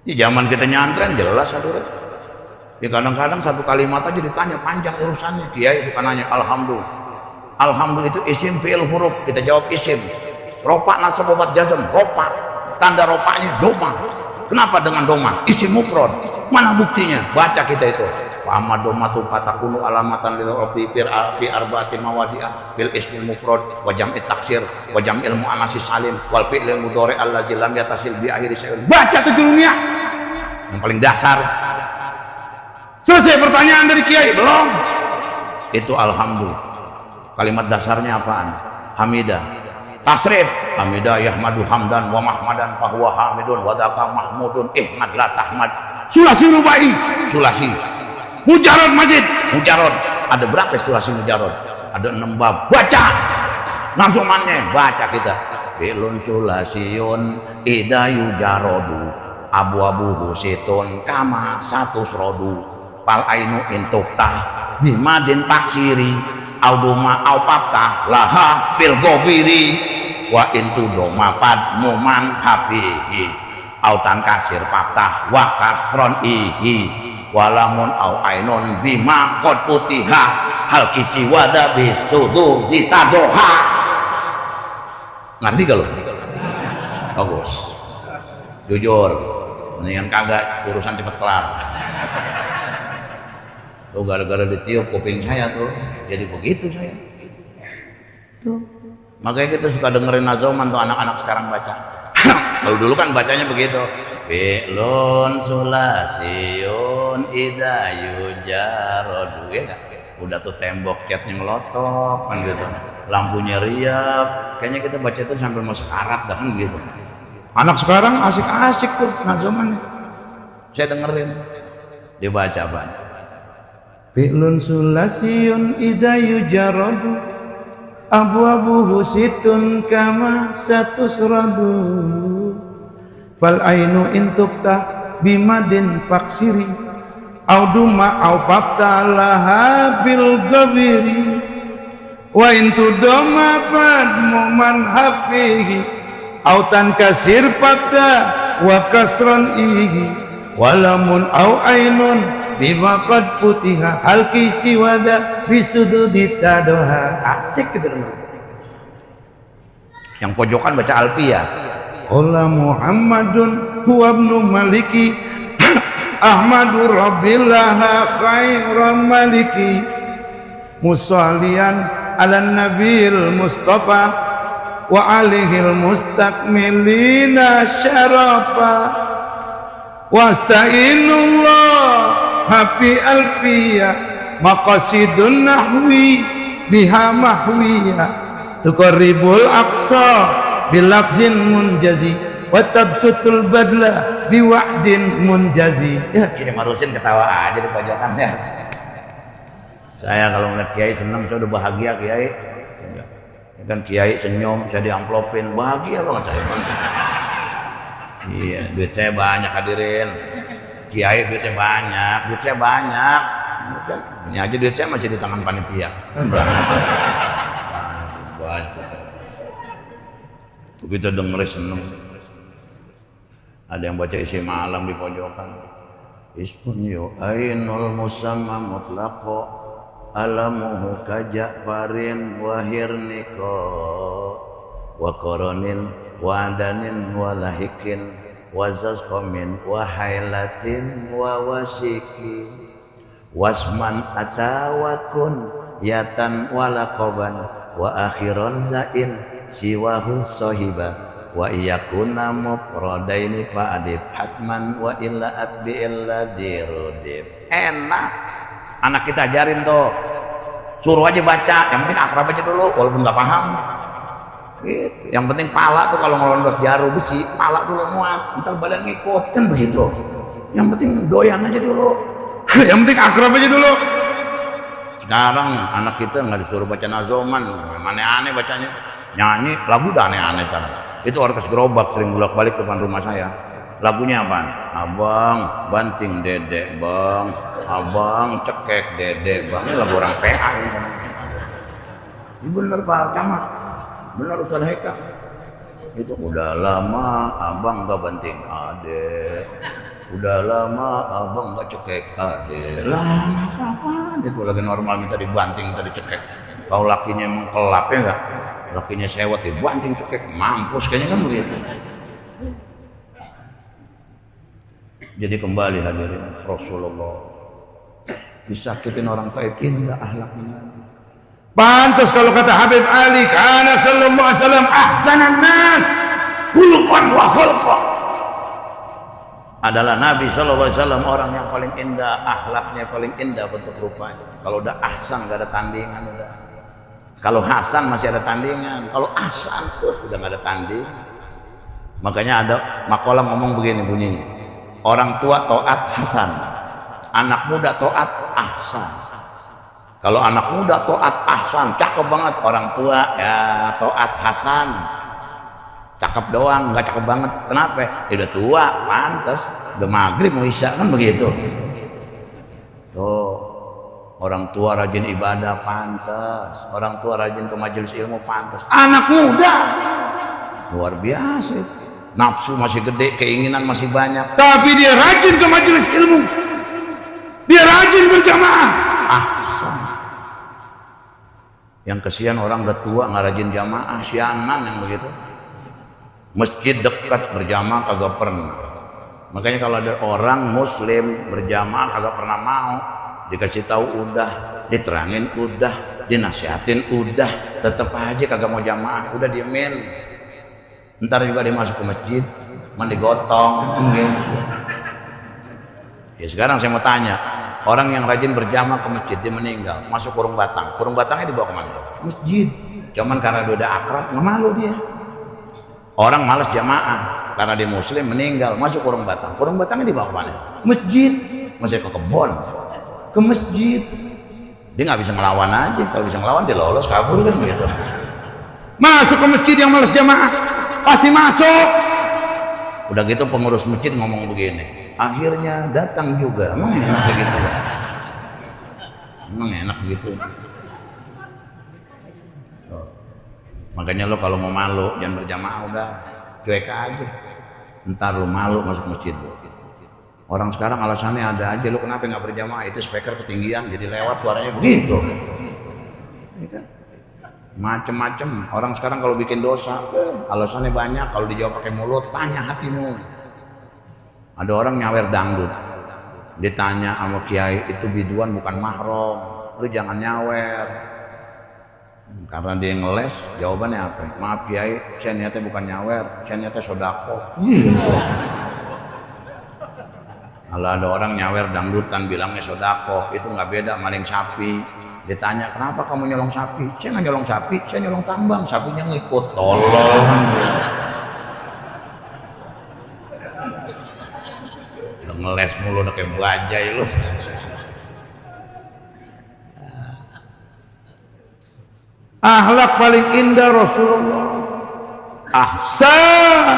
Di zaman kita nyantren jelas saudara. Ya kadang-kadang satu kalimat aja ditanya panjang urusannya. Kiai suka nanya alhamdulillah. Alhamdulillah itu isim fi'il huruf, kita jawab isim. Ropa nasab obat jazm, ropa. Tanda ropanya doma. Kenapa dengan doma? Isim mufrad. Mana buktinya? Baca kita itu. Wa amma domatu fatakunu alamatan lil rabbi fi arba'ati mawadi'ah bil ismil mufrad wa jam'i taksir wa jam'il muannats salim wal fi'lil mudhari' allazi lam yatasil bi akhiri syai'un. Baca tuh jurumnya. Yang paling dasar. Selesai pertanyaan dari kiai? Belum. Itu alhamdulillah. Kalimat dasarnya apaan? Hamidah. Tasrif. Hamidah yahmadu hamdan wa mahmadan fahuwa hamidun wa dzaka mahmudun ihmad la tahmad. Sulasi rubai. Sulasi. Mujarrad mazid. Mujarrad. Ada berapa sulasi mujarrad? Ada 6 bab. Baca. Langsung mannya baca kita. Bilun sulasiyun idayu jarodu abu-abu husitun kama satu serodu pal ainu intuktah bimadin taksiri auduma aupaptah laha fil gobiri wa intu doma pad muman habihi autan kasir patah wa kasron ihi walamun au ainun bima qad putiha hal kisi wada bisudu zitadoha. Ngerti gak lo? Bagus. Jujur, mendingan kagak, urusan cepet kelar. Tuh gara-gara ditiup kuping saya tuh, jadi begitu saya. Tuh. Makanya kita suka dengerin nazoman tuh anak-anak sekarang baca. Kalau dulu kan bacanya begitu. Fi'lun sulasiyun idayu jarodu, ya gak? Udah tuh tembok catnya ngelotok kan gitu, lampunya riap, kayaknya kita baca itu sambil mau sekarat dah kan gitu. Anak sekarang asik-asik tuh nazomannya, saya dengerin dibaca apa? Fi'lun sulasiyun idayu jarodu abu-abu husitun kama satusradu fal ainu intukta bimadin faksiri auduma au laha bil gabiri wa intudoma fadmu man hafihi autan kasir fakta wa kasran ihi walamun au ainun bima qad putiha halki siwada bisududi tadoha. Asik gitu dengar. Yang pojokan baca Alfiyah. Qala Muhammadun huwa ibnu Maliki Ahmadu Rabbillaha khairan maliki musallian ala nabil Mustafa wa alihil mustakmilina syarafa wasta'inullah hafi alfiya maqasidun nahwi biha mahwiya tuqarribul aqsa bilafzin munjazi wa tabsutul badla biwa'din munjazi. Ya Kiai Marusin ketawa aja di pojokan ya. Saya kalau ngeliat Kiai senang, saya udah bahagia Kiai. Ya kan Kiai senyum, saya diamplopin, bahagia banget saya. Iya, duit saya banyak hadirin. Kiai duitnya banyak, duit saya banyak. Kan ini aja duit saya masih di tangan panitia. Kan banyak. Begitu dengerin seneng. Ada yang baca isi malam di pojokan. Ismun ainul musamma mutlaqo alamuhu kaja'farin wa hirniqo wa qaranin wa adanin wa lahikin wa zazqamin wa hailatin wa wasiki wasman atawakun yatan wa laqaban wa akhiran zain siwahu sohiba wa iyakuna mufradaini fa'adib hatman wa illa atbi illa dirudib. Enak anak kita ajarin tuh, suruh aja baca, yang penting akrab aja dulu walaupun nggak paham gitu. Yang penting pala tuh kalau ngelondos jarum besi, pala dulu muat, ntar badan ngikut kan begitu. Yang penting doyan aja dulu. Yang penting akrab aja dulu. Sekarang anak kita nggak disuruh baca nazoman, aneh-aneh bacanya, nyanyi lagu udah aneh-aneh sekarang. Itu orkes gerobak sering bolak-balik depan rumah saya. Lagunya apaan? Abang banting dedek bang, abang cekek dedek bang. Ini lagu orang PA ini. Ini bener Pak Camat, bener Ustaz Heka. Itu udah lama abang gak banting adek, udah lama abang gak cekek adek. Lah apa-apa? Itu lagi normal minta dibanting, minta dicekek. Kalau lakinya emang kelap ya enggak? Lakinya sewot dibanting cekek, mampus kayaknya kan begitu. Jadi kembali hadirin, Rasulullah disakitin orang taib indah akhlaknya. Pantas kalau kata Habib Ali, kana sallallahu alaihi wasallam ahsanan nas khuluqan wa khulqa. Adalah Nabi sallallahu alaihi wasallam orang yang paling indah akhlaknya, paling indah bentuk rupanya. Kalau udah ahsan enggak ada tandingan udah. Kalau Hasan masih ada tandingan, kalau Ahsan udah nggak ada tanding. Makanya ada makalah ngomong begini bunyinya, orang tua taat Hasan, anak muda taat Ahsan. Kalau anak muda taat Ahsan, cakep banget. Orang tua ya taat Hasan, cakep doang, nggak cakep banget. Kenapa? Ya udah tua, pantas, udah maghrib mau isya kan begitu. Tuh. Orang tua rajin ibadah pantas, orang tua rajin ke majelis ilmu pantas. Anak muda luar biasa, nafsu masih gede, keinginan masih banyak, tapi dia rajin ke majelis ilmu, dia rajin berjamaah. Yang kesian orang udah tua nggak rajin jamaah, sianan yang begitu. Masjid dekat berjamaah kagak pernah. Makanya kalau ada orang muslim berjamaah kagak pernah mau. dikasih tahu udah, diterangin udah, dinasihatin udah, tetep aja kagak mau jamaah, udah diemin. Ntar juga dia masuk ke masjid, mandi gotong, gitu. Ya sekarang saya mau tanya, orang yang rajin berjamaah ke masjid, dia meninggal, masuk kurung batang, kurung batangnya dibawa kemana? Masjid. Cuman karena dia udah akrab, nggak malu dia. Orang malas jamaah karena dia muslim meninggal, masuk kurung batangnya dibawa kemana? Masjid. Masih ke kebon, ke masjid. Dia nggak bisa ngelawan aja, kalau bisa ngelawan dia lolos kabur kan gitu. Masuk ke masjid yang malas jamaah, pasti masuk. Udah gitu pengurus masjid ngomong begini, akhirnya datang juga. Emang enak begitu? Emang enak begitu? Makanya lo kalau mau malu jangan berjamaah, udah cuek aja. Ntar lo malu masuk masjid. Orang sekarang alasannya ada aja, lo kenapa nggak berjamaah? Itu speaker ketinggian jadi lewat suaranya begitu. Ya kan? Macem-macem orang sekarang kalau bikin dosa alasannya banyak, kalau dijawab pakai mulut tanya hatimu. Ada orang nyawer dangdut, ditanya sama kiai, itu biduan bukan mahram, lu jangan nyawer. Karena dia ngeles, jawabannya apa? Maaf kiai, saya niatnya bukan nyawer, saya niatnya sodako. Gitu. Kalau ada orang nyawer dangdutan bilangnya sodako, itu nggak beda maling sapi. Ditanya, kenapa kamu nyolong sapi? Saya nggak nyolong sapi, saya nyolong tambang, sapinya ngikut. Tolong. Lo ngeles mulu udah kayak bajai lu. Akhlak paling indah Rasulullah. Ahsan.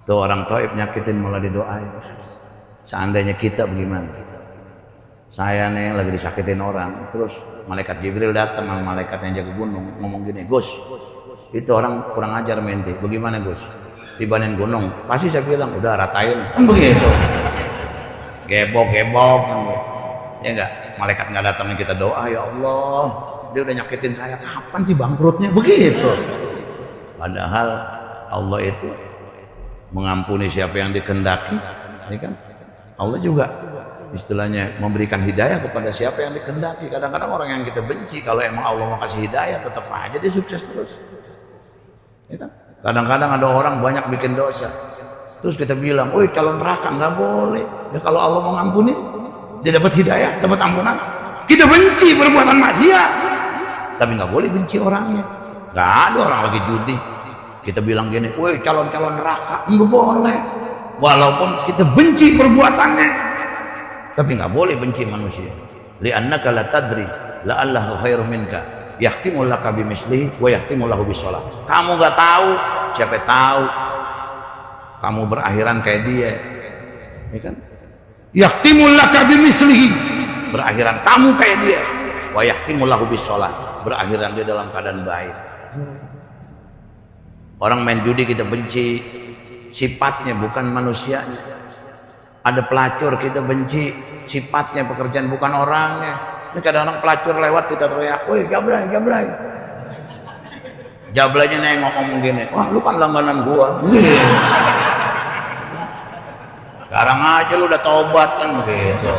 Tuh orang Taif nyakitin malah didoain. Seandainya kita bagaimana? Saya nih lagi disakitin orang, terus malaikat Jibril datang sama malaikat yang jaga gunung ngomong gini, Gus, itu orang kurang ajar menti. Bagaimana Gus? Tibanin gunung, pasti saya bilang udah ratain, kan begitu. Gebok, ya enggak? Malaikat nggak datang kita doa, ya Allah, dia udah nyakitin saya, kapan sih bangkrutnya? Begitu. Padahal Allah itu mengampuni siapa yang dikehendaki, ya kan? Allah juga istilahnya memberikan hidayah kepada siapa yang dikehendaki. Kadang-kadang orang yang kita benci, kalau emang Allah mau kasih hidayah, tetap aja dia sukses terus. Ya kan? Kadang-kadang ada orang banyak bikin dosa, terus kita bilang, woi calon neraka, nggak boleh. Ya kalau Allah mau ngampuni, dia dapat hidayah, dapat ampunan. Kita benci perbuatan maksiat, tapi nggak boleh benci orangnya. Nggak ada orang lagi judi, kita bilang gini, woi calon-calon neraka, nggak boleh. Walaupun kita benci perbuatannya, tapi nggak boleh benci manusia. Li'annaka la tadri la'allahu khairum minka yahtimu laka bimislihi wa yahtimu lahu bisolah. Kamu nggak tahu, siapa tahu kamu berakhiran kayak dia, ya kan? Yahtimu laka bimislihi, berakhiran kamu kayak dia. Wa yahtimu lahu bisolah, berakhiran dia dalam keadaan baik. Orang main judi kita benci sifatnya, bukan manusianya. Ada pelacur kita benci sifatnya, pekerjaan bukan orangnya. Ini kadang-kadang pelacur lewat kita teriak, woi jablay, jablay. Jablaynya nengok ngomong gini, wah lu kan langganan gua. Sekarang aja lu udah tobat kan begitu.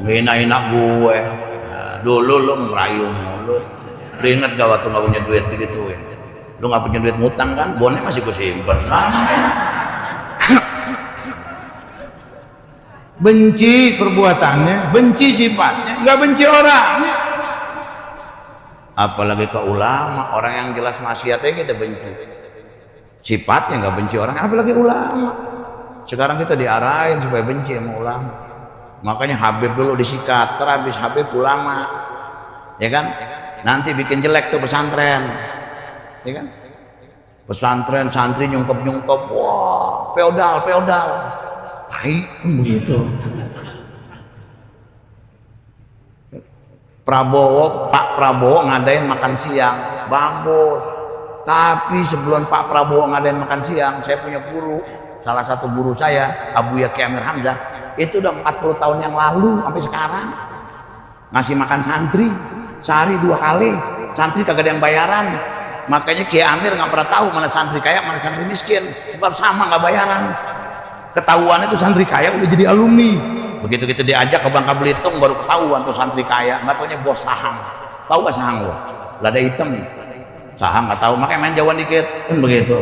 Ngina-hina gue. Nah, dulu lu ngerayu mulu. Lu inget gak waktu gak punya duit digituin? Lu gak punya duit ngutang kan? Bonnya masih gue simpen. Benci perbuatannya, benci sifatnya, nggak benci orangnya. Apalagi ke ulama, orang yang jelas maksiatnya kita benci, sifatnya nggak benci orang, apalagi ulama. Sekarang kita diarahin supaya benci sama ulama. Makanya Habib dulu disikat, terhabis Habib ulama, ya kan? Nanti bikin jelek tuh pesantren, ya kan? Pesantren santri nyungkep, wah feodal. Baik begitu. Pak Prabowo ngadain makan siang, bagus. Tapi sebelum Pak Prabowo ngadain makan siang, saya punya guru, salah satu guru saya, Abu Yaki Amir Hamzah, itu udah 40 tahun yang lalu sampai sekarang ngasih makan santri sehari 2 kali. Santri kagak ada yang bayaran. Makanya Kiai Amir nggak pernah tahu mana santri kaya, mana santri miskin, sebab sama nggak bayaran. Ketahuan itu santri kaya udah jadi alumni. Begitu kita diajak ke Bangka Belitung baru ketahuan tuh santri kaya, nggak taunya bos sahang. Tahu gak sahang lo? Lada hitam. Sahang nggak tahu, makanya main jauhan dikit kan begitu.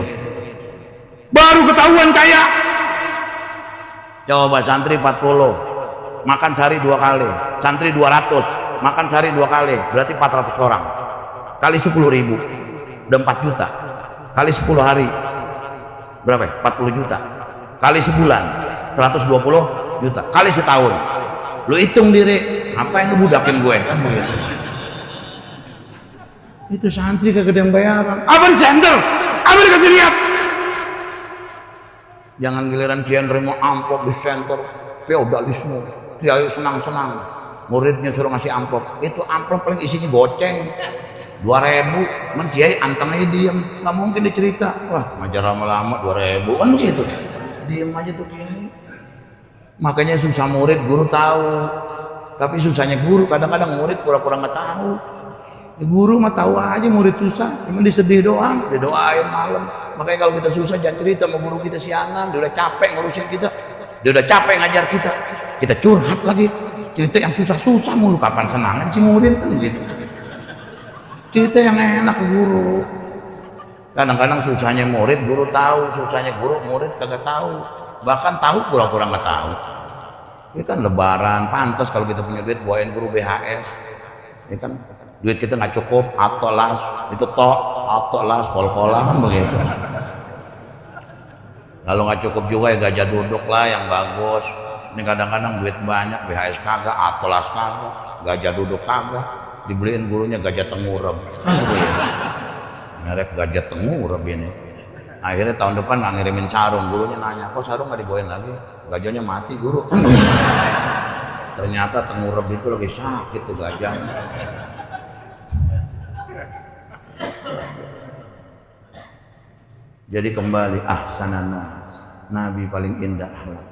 Baru ketahuan kaya. Coba santri 40 makan sehari 2 kali, santri 200 makan sehari 2 kali, berarti 400 orang kali 10.000 udah 4 juta kali 10 hari berapa ya? 40 juta kali sebulan 120 juta kali setahun, lu hitung diri apa yang lu budakin gue kan begitu. Itu santri kagak ada yang bayaran, apa di senter, apa dikasih lihat. Jangan giliran kiai nerima amplop di senter, feodalisme, kiai senang-senang, muridnya suruh ngasih amplop, itu amplop paling isinya goceng 2.000, men kiai anteng aja diem, nggak mungkin dicerita, wah ngajar lama-lama 2.000, kan begitu, diem aja tuh kiai. Makanya susah murid, guru tahu, tapi susahnya guru kadang-kadang murid pura-pura nggak tahu. Guru mah tahu aja murid susah, cuma disedih doang, didoain malam. Makanya kalau kita susah jangan cerita sama guru kita sianan, dia udah capek ngurusin kita, dia udah capek ngajar kita curhat lagi, cerita yang susah-susah mulu, kapan senangnya si murid kan gitu. Cerita yang enak ke guru. Kadang-kadang susahnya murid guru tahu, susahnya guru murid kagak tahu, bahkan tahu pura-pura nggak tahu. Ini kan lebaran, pantas kalau kita punya duit bawain guru BHS, ya kan. Duit kita nggak cukup, atau las itu atau las kol-kola kan begitu. Kalau nggak cukup juga ya gajah duduk lah yang bagus. Ini kadang-kadang duit banyak, BHS kagak, atau las kagak, gajah duduk kagak, dibeliin gurunya gajah tengurep. Merek gajah tengurep ini. Akhirnya tahun depan nggak ngirimin sarung, gurunya nanya, kok sarung nggak dibawain lagi? Gajahnya mati guru. Ternyata tengurep itu lagi sakit tuh gajahnya. Jadi kembali ahsanan nas, Nabi paling indah akhlak.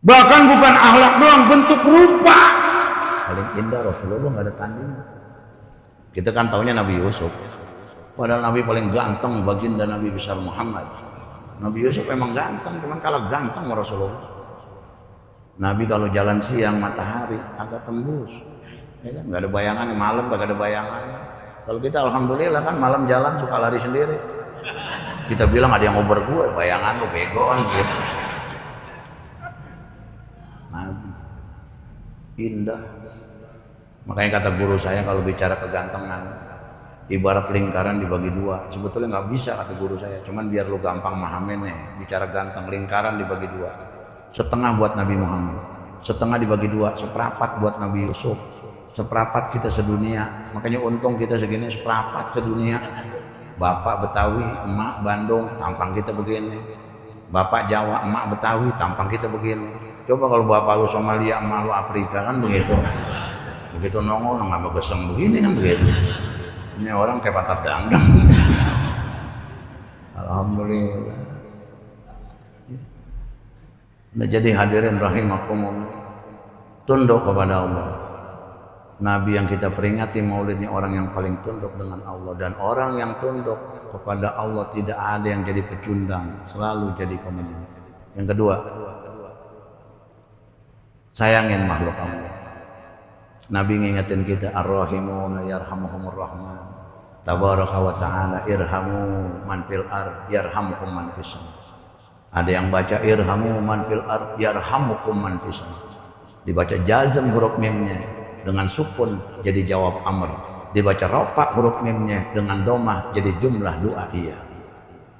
Bahkan bukan akhlak doang, bentuk rupa paling indah Rasulullah nggak ada tandingnya. Kita kan taunya Nabi Yusuf, padahal Nabi paling ganteng baginda Nabi besar Muhammad. Nabi Yusuf emang ganteng, cuman kalah ganteng sama Rasulullah. Nabi kalau jalan siang matahari agak tembus, ya kan? Nggak ada bayangan, malam nggak ada bayangannya. Kalau kita alhamdulillah kan malam jalan suka lari sendiri. Kita bilang ada yang ngober gue, bayangan lu begoan gitu. Nabi indah. Makanya kata guru saya kalau bicara kegantengan, ibarat lingkaran dibagi dua. Sebetulnya nggak bisa kata guru saya, cuman biar lu gampang mahamin nih. Bicara ganteng, lingkaran dibagi dua. Setengah buat Nabi Muhammad, setengah dibagi dua, seperempat buat Nabi Yusuf. Seperempat kita sedunia, makanya untung kita segini seperempat sedunia. Bapak Betawi, emak Bandung, tampang kita begini. Bapak Jawa, emak Betawi, tampang kita begini. Coba kalau bapak lu Somalia, emak lu Afrika kan begitu. Begitu nongol nggak geseng begini kan begitu. Ini orang kayak patah dangdang. Alhamdulillah. Nah, jadi hadirin rahimakumullah, tunduk kepada Allah. Nabi yang kita peringati maulidnya orang yang paling tunduk dengan Allah, dan orang yang tunduk kepada Allah tidak ada yang jadi pecundang, selalu jadi pemenang. Yang kedua, sayangin makhluk Allah. Nabi ngingetin kita, ar-rahimuna yarhamuhumur rahman, tabaraka wa ta'ala, irhamu man fil ard yarhamukum man fis sama. Ada yang baca irhamu man fil ard yarhamukum man fis sama, dibaca jazm huruf mimnya dengan sukun jadi jawab amr, dibaca ropak huruf mimnya dengan domah jadi jumlah doa iya.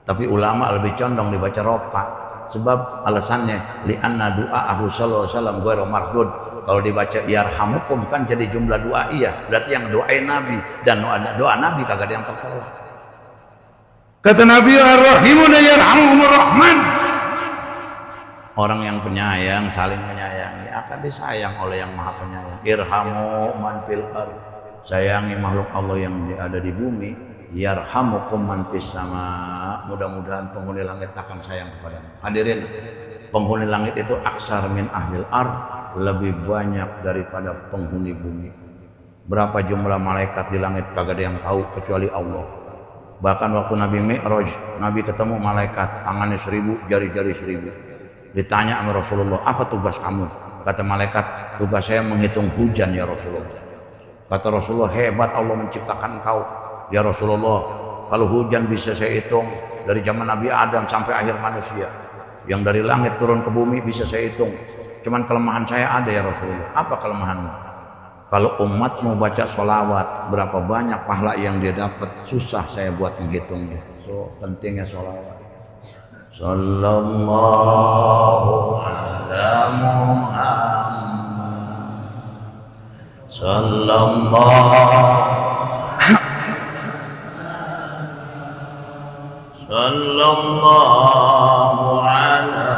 Tapi ulama lebih condong dibaca ropak, sebab alasannya li'anna du'aahu sallallahu alaihi wasallam ghairu mardud. Kalau dibaca yarhamukum kan jadi jumlah doa iya, berarti yang doain Nabi, dan doa Nabi kagak ada yang tertolak. Kata Nabi, ar-rahimuna yarhamuhumur rahman. Orang yang penyayang saling menyayangi akan disayang oleh yang maha penyayang. Irhamu man fil ard, sayangi makhluk Allah yang ada di bumi. Yarhamukum man fis sama, mudah-mudahan penghuni langit akan sayang kepadamu. Hadirin, penghuni langit itu aksar min ahlil ard, lebih banyak daripada penghuni bumi. Berapa jumlah malaikat di langit kagak ada yang tahu kecuali Allah. Bahkan waktu Nabi Mi'raj, Nabi ketemu malaikat, tangannya 1000, jari-jari 1000. Ditanya sama Rasulullah, apa tugas kamu? Kata malaikat, tugas saya menghitung hujan ya Rasulullah. Kata Rasulullah, hebat Allah menciptakan kau ya Rasulullah. Kalau hujan bisa saya hitung dari zaman Nabi Adam sampai akhir manusia. Yang dari langit turun ke bumi bisa saya hitung. Cuman kelemahan saya ada ya Rasulullah. Apa kelemahanmu? Kalau umatmu baca sholawat, berapa banyak pahala yang dia dapat, susah saya buat menghitungnya. So pentingnya sholawat. Sallallahu ala Muhammad. Sallallahu ala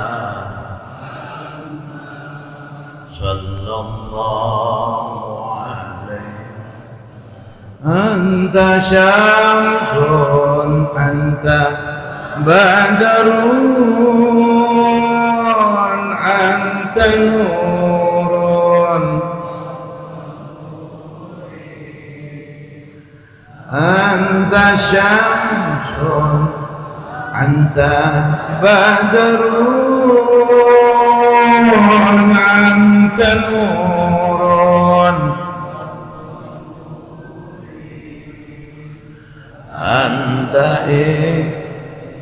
sallallahu Anta syamsun anta badrun anta nurun anta syamsun anta badrun anta nurun anta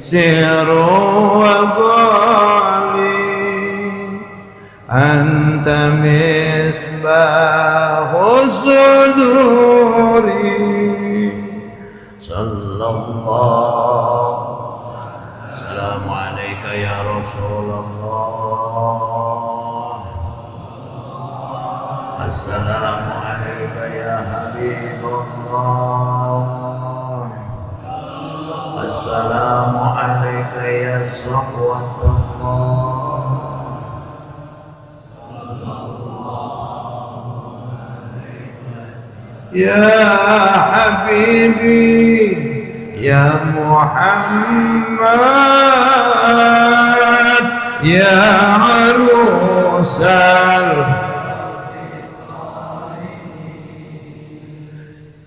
siru wa bali anta misbahu suduri sallallahu assalamu alayka ya Rasulullah assalamu alayka ya Habibullah assalamu alayka ya safwatullah ya habibi ya Muhammad ya arusal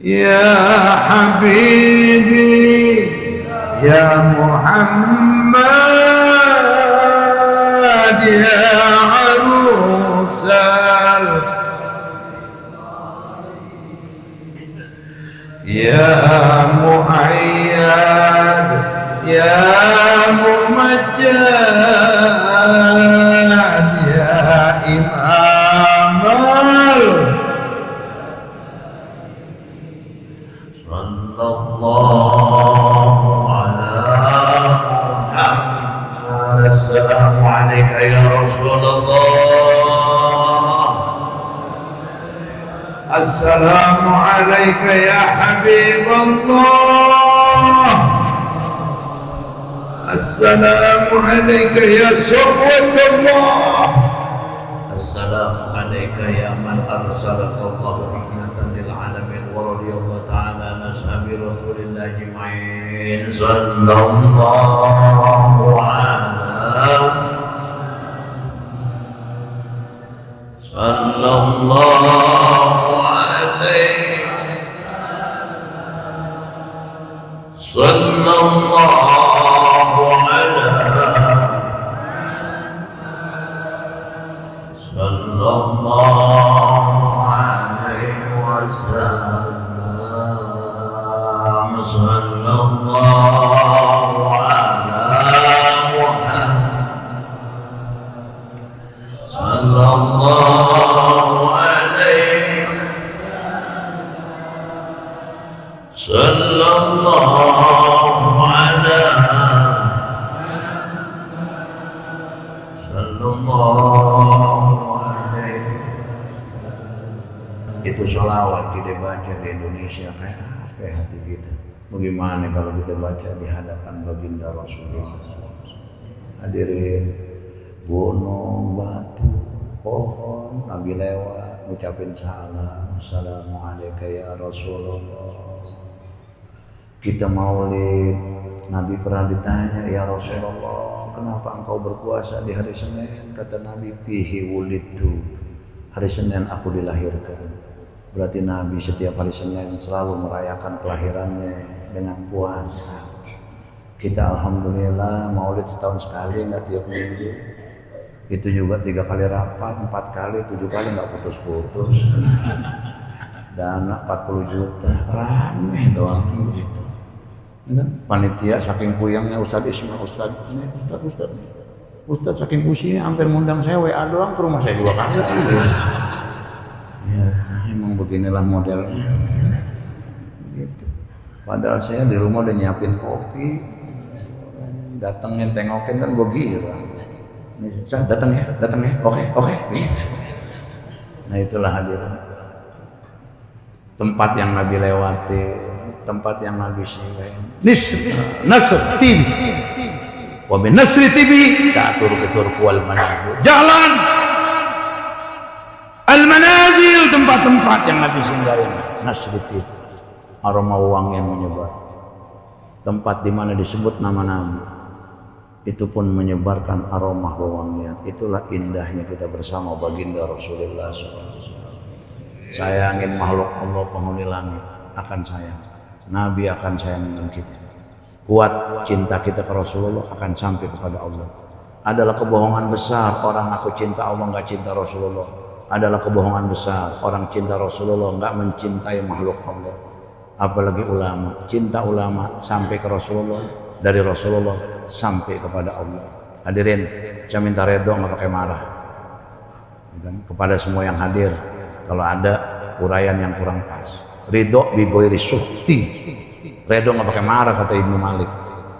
ya habibi ya Muhammad ya arusal ya muayyad ya mumajjad ya imamal sallallahu assalamu alayka ya Rasulullah assalamu alayka ya Habibullah assalamu alayka ya safwatullah assalamu alayka ya man arsalahu Allah rahmatan lil alamin wa radiyallahu ta'ala an ashabi rasulillah ajma'in sallallahu sallallahu alaihi sallallahu alaihi wasallam sallallahu sallallahu alaihi sallallahu ala sallallahu alaihi. Itu sholawat kita baca di Indonesia kayak apa hati kita. Bagaimana kalau kita baca di hadapan baginda Rasulullah. Hadirin, gunung, batu, pohon, Nabi lewat, ngucapin salam, assalamualaikum ya Rasulullah. Kita maulid, Nabi pernah ditanya, ya Rasulullah, kenapa engkau berpuasa di hari Senin? Kata Nabi, fihi wulidtu, hari Senin aku dilahirkan. Berarti Nabi setiap hari Senin selalu merayakan kelahirannya. dengan puasa. Kita alhamdulillah maulid setahun sekali, nggak tiap minggu. Itu juga 3 kali rapat, 4 kali, 7 kali nggak putus-putus. Dana 40 juta, rame doang begitu. Panitia saking puyangnya Ustadz Ismail, Ustadz saking pusingnya hampir ngundang saya WA doang ke rumah saya 2 kali. Ya emang beginilah modelnya. Gitu. Padahal saya di rumah udah nyiapin kopi, datengin tengokin kan gue girang. Datang ya, oke, gitu. Nah itulah hadirin. Tempat yang Nabi lewati, tempat yang Nabi singgahin. Nasr tim, wa min nasri tibi ta'tur wal manazil. Jalan al manazil, tempat-tempat yang Nabi singgahin. Nasri tim, aroma wangi yang menyebar. Tempat di mana disebut nama Nabi, itu pun menyebarkan aroma wewangian. Itulah indahnya kita bersama baginda Rasulullah SAW. Sayangin makhluk Allah penghuni langit akan sayang, Nabi akan sayang dengan kita. Kuat cinta kita ke Rasulullah akan sampai kepada Allah. Adalah kebohongan besar orang aku cinta Allah nggak cinta Rasulullah. Adalah kebohongan besar orang cinta Rasulullah nggak mencintai makhluk Allah. Apalagi ulama, cinta ulama sampai ke Rasulullah, dari Rasulullah sampai kepada Allah. Hadirin, saya minta redho nggak pakai marah. Dan kepada semua yang hadir, kalau ada uraian yang kurang pas, ridho bi ghairi sukti. Redho nggak pakai marah kata Ibnu Malik.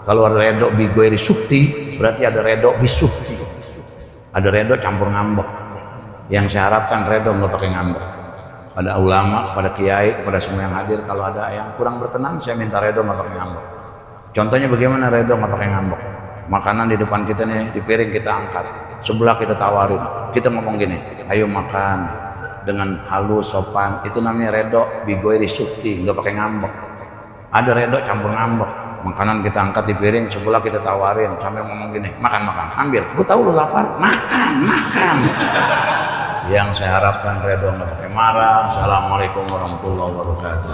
Kalau ada redho bi ghairi sukti, berarti ada redho bi sukti. Ada redho campur ngambek. Yang saya harapkan redho nggak pakai ngambek. Pada ulama, kepada kiai, kepada semua yang hadir, kalau ada yang kurang berkenan, saya minta redho nggak pakai ngambek. Contohnya bagaimana redho nggak pakai ngambek? Makanan di depan kita nih, di piring kita angkat, sebelah kita tawarin, kita ngomong gini, ayo makan dengan halus sopan, itu namanya redho bi ghairi sukti, nggak pakai ngambek. Ada redho campur ngambek, makanan kita angkat di piring, sebelah kita tawarin sambil ngomong gini, makan, ambil, gue tahu lu lapar, makan. Yang saya harapkan redho nggak pakai marah. Assalamualaikum warahmatullahi wabarakatuh.